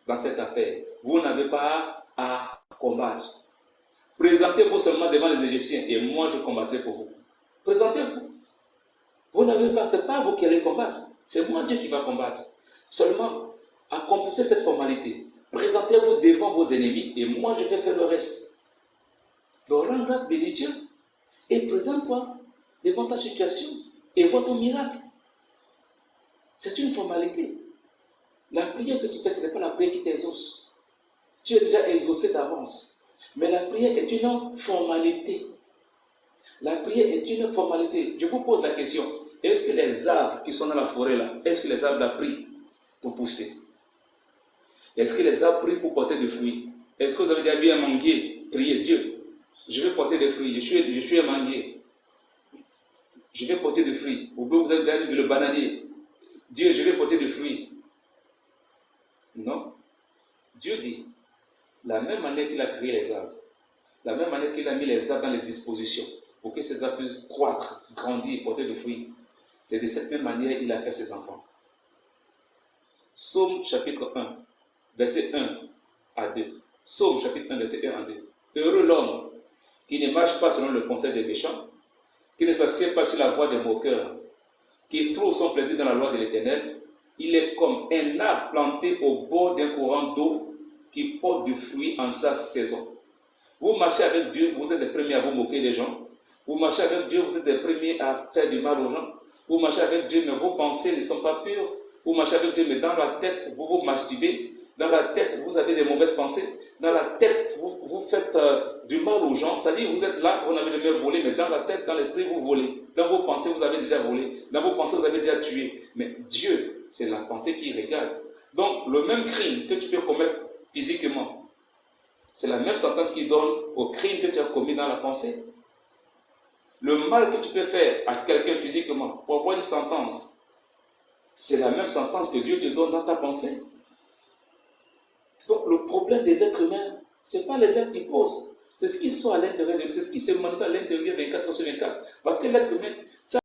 dans cette affaire. Vous n'avez pas à combattre. Présentez-vous seulement devant les Égyptiens et moi je combattrai pour vous. Présentez-vous. Vous n'avez pas, ce n'est pas vous qui allez combattre. C'est moi Dieu qui va combattre. Seulement, accomplissez cette formalité. Présentez-vous devant vos ennemis et moi je vais faire le reste. Donc rends grâce, bénis Dieu et présente-toi devant ta situation et vois ton miracle. C'est une formalité. La prière que tu fais, ce n'est pas la prière qui t'exauce. Tu es déjà exaucé d'avance. Mais la prière est une formalité. La prière est une formalité. Je vous pose la question. Est-ce que les arbres qui sont dans la forêt là, est-ce que les arbres ont pris pour pousser? Est-ce que les arbres prient pour porter des fruits? Est-ce que vous avez déjà vu un manguier prier Dieu? Je vais porter des fruits. Je suis un manguier. Je vais porter des fruits. Ou bien vous avez déjà vu le bananier. Dieu, je vais porter des fruits. Non. Dieu dit, la même manière qu'il a créé les arbres, la même manière qu'il a mis les arbres dans les dispositions pour que ces arbres puissent croître, grandir, porter des fruits, c'est de cette même manière qu'il a fait ses enfants. Psaume chapitre 1, verset 1 à 2. Psaume chapitre 1, verset 1 à 2. Heureux l'homme qui ne marche pas selon le conseil des méchants, qui ne s'assied pas sur la voie des moqueurs, qui trouve son plaisir dans la loi de l'Éternel. Il est comme un arbre planté au bord d'un courant d'eau qui porte du fruit en sa saison. Vous marchez avec Dieu, vous êtes les premiers à vous moquer des gens. Vous marchez avec Dieu, vous êtes les premiers à faire du mal aux gens. Vous marchez avec Dieu, mais vos pensées ne sont pas pures. Vous marchez avec Dieu, mais dans la tête, vous vous masturbez. Dans la tête, vous avez des mauvaises pensées. Dans la tête, vous faites du mal aux gens. C'est-à-dire, vous êtes là, vous n'avez jamais volé, mais dans la tête, dans l'esprit, vous volez. Dans vos pensées, vous avez déjà volé. Dans vos pensées, vous avez déjà tué. Mais Dieu, c'est la pensée qui regarde. Donc, le même crime que tu peux commettre physiquement, c'est la même sentence qu'il donne au crime que tu as commis dans la pensée. Le mal que tu peux faire à quelqu'un physiquement pour avoir une sentence, c'est la même sentence que Dieu te donne dans ta pensée. Donc, le problème des êtres humains, ce n'est pas les êtres qui posent, c'est ce qui sont à l'intérieur de eux, c'est ce qui se manifeste à l'intérieur 24 sur 24. Parce que l'être humain, ça